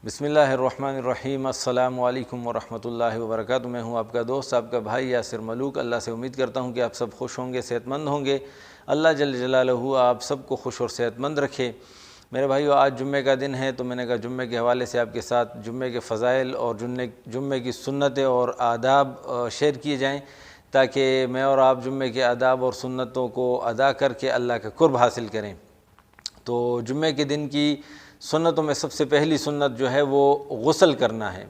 بسم اللہ الرحمن الرحیم۔ السلام علیکم ورحمۃ اللہ وبرکاتہ۔ میں ہوں آپ کا دوست، آپ کا بھائی یاسر ملوک۔ اللہ سے امید کرتا ہوں کہ آپ سب خوش ہوں گے، صحت مند ہوں گے۔ اللہ جل جلالہ آپ سب کو خوش اور صحت مند رکھے۔ میرے بھائیو، آج جمعے کا دن ہے تو میں نے کہا جمعے کے حوالے سے آپ کے ساتھ جمعے کے فضائل اور جمعے کی سنتیں اور آداب شیئر کیے جائیں، تاکہ میں اور آپ جمعے کے آداب اور سنتوں کو ادا کر کے اللہ کا قرب حاصل کریں۔ تو جمعے کے دن کی سنتوں میں سب سے پہلی سنت جو ہے وہ غسل کرنا ہے۔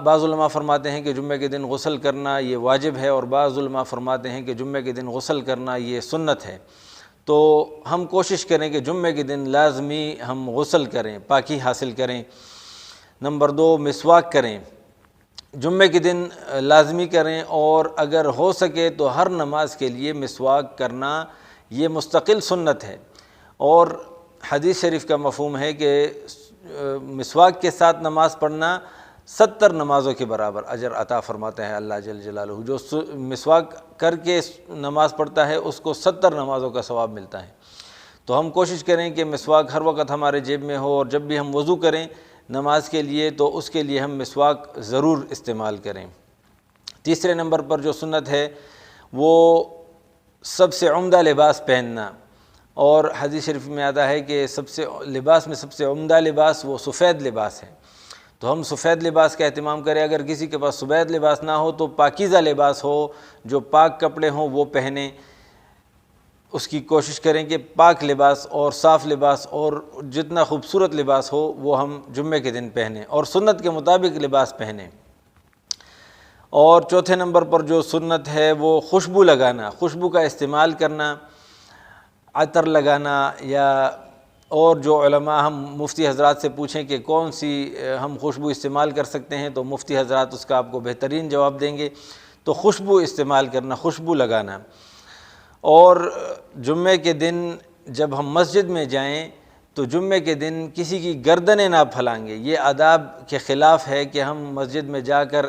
بعض علماء فرماتے ہیں کہ جمعے کے دن غسل کرنا یہ واجب ہے، اور بعض علماء فرماتے ہیں کہ جمعے کے دن غسل کرنا یہ سنت ہے۔ تو ہم کوشش کریں کہ جمعے کے دن لازمی ہم غسل کریں، پاکی حاصل کریں۔ نمبر 2، مسواک کریں، جمعے کے دن لازمی کریں، اور اگر ہو سکے تو ہر نماز کے لیے مسواک کرنا یہ مستقل سنت ہے۔ اور حدیث شریف کا مفہوم ہے کہ مسواک کے ساتھ نماز پڑھنا 70 نمازوں کے برابر اجر عطا فرماتا ہے اللہ جل جلالہ۔ جو مسواک کر کے نماز پڑھتا ہے اس کو 70 نمازوں کا ثواب ملتا ہے۔ تو ہم کوشش کریں کہ مسواک ہر وقت ہمارے جیب میں ہو، اور جب بھی ہم وضو کریں نماز کے لیے تو اس کے لیے ہم مسواک ضرور استعمال کریں۔ تیسرے نمبر پر جو سنت ہے وہ سب سے عمدہ لباس پہننا، اور حدیث شریف میں آتا ہے کہ سب سے عمدہ لباس وہ سفید لباس ہے۔ تو ہم سفید لباس کا اہتمام کریں۔ اگر کسی کے پاس سفید لباس نہ ہو تو پاکیزہ لباس ہو، جو پاک کپڑے ہوں وہ پہنیں۔ اس کی کوشش کریں کہ پاک لباس اور صاف لباس اور جتنا خوبصورت لباس ہو وہ ہم جمعے کے دن پہنیں، اور سنت کے مطابق لباس پہنیں۔ اور چوتھے نمبر پر جو سنت ہے وہ خوشبو لگانا، خوشبو کا استعمال کرنا، عطر لگانا، یا اور جو علماء ہم مفتی حضرات سے پوچھیں کہ کون سی ہم خوشبو استعمال کر سکتے ہیں تو مفتی حضرات اس کا آپ کو بہترین جواب دیں گے۔ تو خوشبو استعمال کرنا، خوشبو لگانا۔ اور جمعے کے دن جب ہم مسجد میں جائیں تو جمعے کے دن کسی کی گردنیں نہ پھلانگے۔ یہ آداب کے خلاف ہے کہ ہم مسجد میں جا کر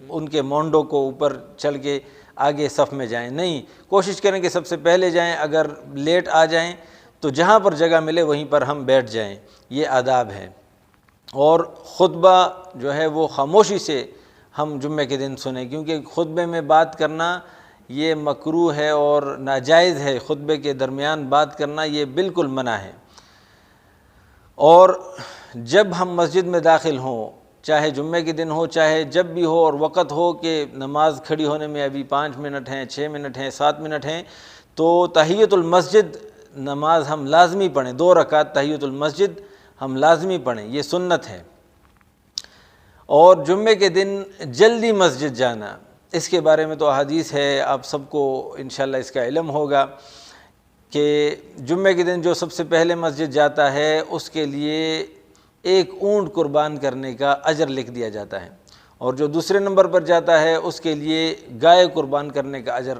ان کے مونڈوں کو اوپر چل کے آگے صف میں جائیں۔ نہیں، کوشش کریں کہ سب سے پہلے جائیں، اگر لیٹ آ جائیں تو جہاں پر جگہ ملے وہیں پر ہم بیٹھ جائیں۔ یہ آداب ہے۔ اور خطبہ جو ہے وہ خاموشی سے ہم جمعے کے دن سنیں، کیونکہ خطبے میں بات کرنا یہ مکروہ ہے اور ناجائز ہے۔ خطبے کے درمیان بات کرنا یہ بالکل منع ہے۔ اور جب ہم مسجد میں داخل ہوں، چاہے جمعے کے دن ہو چاہے جب بھی ہو، اور وقت ہو کہ نماز کھڑی ہونے میں ابھی 5 منٹ ہیں، 6 منٹ ہیں، 7 منٹ ہیں، تو تحیۃ المسجد نماز ہم لازمی پڑھیں۔ 2 رکعت تحیۃ المسجد ہم لازمی پڑھیں، یہ سنت ہے۔ اور جمعے کے دن جلدی مسجد جانا، اس کے بارے میں تو احادیث ہے، آپ سب کو انشاءاللہ اس کا علم ہوگا کہ جمعے کے دن جو سب سے پہلے مسجد جاتا ہے اس کے لیے ایک اونٹ قربان کرنے کا اجر لکھ دیا جاتا ہے، اور جو دوسرے نمبر پر جاتا ہے اس کے لیے گائے قربان کرنے کا اجر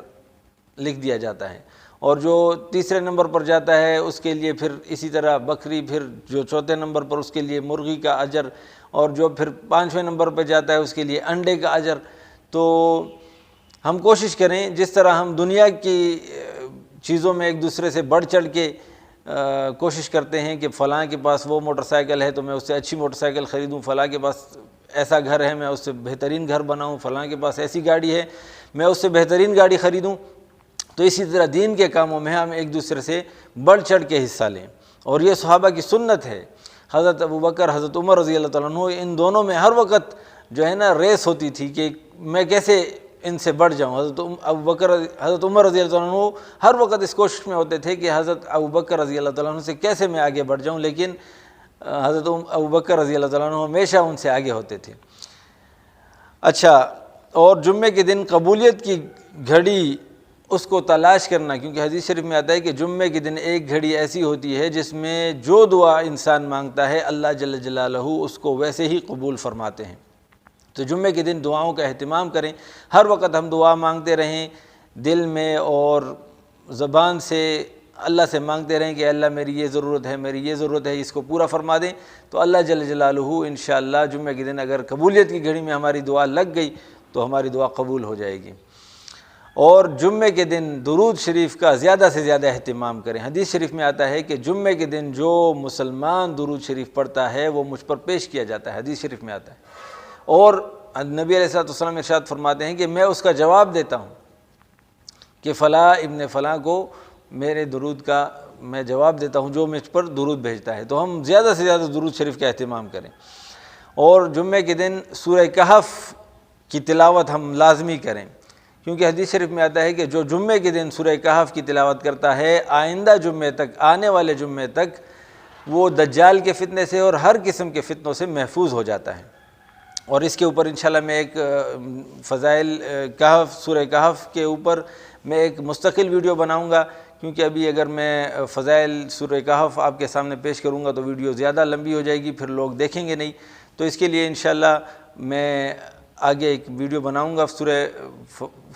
لکھ دیا جاتا ہے، اور جو تیسرے نمبر پر جاتا ہے اس کے لیے پھر اسی طرح بکری، پھر جو چوتھے نمبر پر اس کے لیے مرغی کا اجر، اور جو پھر 5ویں نمبر پر جاتا ہے اس کے لیے انڈے کا اجر۔ تو ہم کوشش کریں، جس طرح ہم دنیا کی چیزوں میں ایک دوسرے سے بڑھ چڑھ کے کوشش کرتے ہیں کہ فلاں کے پاس وہ موٹر سائیکل ہے تو میں اس سے اچھی موٹر سائیکل خریدوں، فلاں کے پاس ایسا گھر ہے میں اس سے بہترین گھر بناؤں، فلاں کے پاس ایسی گاڑی ہے میں اس سے بہترین گاڑی خریدوں، تو اسی طرح دین کے کاموں میں ہم ایک دوسرے سے بڑھ چڑھ کے حصہ لیں۔ اور یہ صحابہ کی سنت ہے۔ حضرت ابوبکر، حضرت عمر رضی اللہ تعالیٰ عنہ، ان دونوں میں ہر وقت جو ہے نا ریس ہوتی تھی کہ میں کیسے ان سے بڑھ جاؤں۔ حضرت عمر رضی اللہ تعالیٰ عنہ ہر وقت اس کوشش میں ہوتے تھے کہ حضرت ابوبکر رضی اللہ تعالیٰ عنہ سے کیسے میں آگے بڑھ جاؤں، لیکن حضرت ابوبکر رضی اللہ تعالیٰ عنہ ہمیشہ ان سے آگے ہوتے تھے۔ اچھا، اور جمعے کے دن قبولیت کی گھڑی اس کو تلاش کرنا، کیونکہ حدیث شریف میں آتا ہے کہ جمعے کے دن ایک گھڑی ایسی ہوتی ہے جس میں جو دعا انسان مانگتا ہے اللہ جل جلالہ اس کو ویسے ہی قبول فرماتے ہیں۔ تو جمعے کے دن دعاؤں کا اہتمام کریں، ہر وقت ہم دعا مانگتے رہیں، دل میں اور زبان سے اللہ سے مانگتے رہیں کہ اللہ میری یہ ضرورت ہے، میری یہ ضرورت ہے، اس کو پورا فرما دیں، تو اللہ جل جلالہ انشاءاللہ جمعے کے دن اگر قبولیت کی گھڑی میں ہماری دعا لگ گئی تو ہماری دعا قبول ہو جائے گی۔ اور جمعے کے دن درود شریف کا زیادہ سے زیادہ اہتمام کریں۔ حدیث شریف میں آتا ہے کہ جمعے کے دن جو مسلمان درود شریف پڑھتا ہے وہ مجھ پر پیش کیا جاتا ہے، حدیث شریف میں آتا ہے، اور نبی علیہ الصلوۃ والسلام ارشاد فرماتے ہیں کہ میں اس کا جواب دیتا ہوں کہ فلاں ابن فلاں کو میرے درود کا میں جواب دیتا ہوں جو مجھ پر درود بھیجتا ہے۔ تو ہم زیادہ سے زیادہ درود شریف کا اہتمام کریں، اور جمعے کے دن سورہ کہف کی تلاوت ہم لازمی کریں، کیونکہ حدیث شریف میں آتا ہے کہ جو جمعے کے دن سورہ کہف کی تلاوت کرتا ہے آئندہ جمعے تک، آنے والے جمعے تک وہ دجال کے فتنے سے اور ہر قسم کے فتنوں سے محفوظ ہو جاتا ہے۔ اور اس کے اوپر انشاءاللہ میں ایک فضائل کہف، سورہ کہف کے اوپر میں ایک مستقل ویڈیو بناؤں گا، کیونکہ ابھی اگر میں فضائل سورہ کہف آپ کے سامنے پیش کروں گا تو ویڈیو زیادہ لمبی ہو جائے گی، پھر لوگ دیکھیں گے نہیں، تو اس کے لیے انشاءاللہ میں آگے ایک ویڈیو بناؤں گا سورہ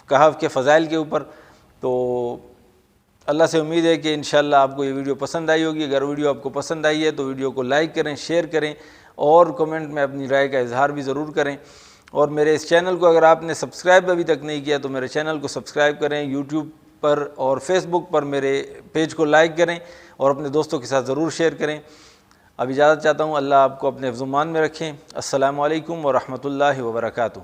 کہف کے فضائل کے اوپر۔ تو اللہ سے امید ہے کہ انشاءاللہ آپ کو یہ ویڈیو پسند آئی ہوگی۔ اگر ویڈیو آپ کو پسند آئی ہے تو ویڈیو کو لائک کریں، شیئر کریں، اور کمنٹ میں اپنی رائے کا اظہار بھی ضرور کریں۔ اور میرے اس چینل کو اگر آپ نے سبسکرائب ابھی تک نہیں کیا تو میرے چینل کو سبسکرائب کریں، یوٹیوب پر اور فیس بک پر میرے پیج کو لائک کریں، اور اپنے دوستوں کے ساتھ ضرور شیئر کریں۔ اب اجازت چاہتا ہوں، اللہ آپ کو اپنے حفظ و امان میں رکھیں۔ السلام علیکم ورحمۃ اللہ وبرکاتہ۔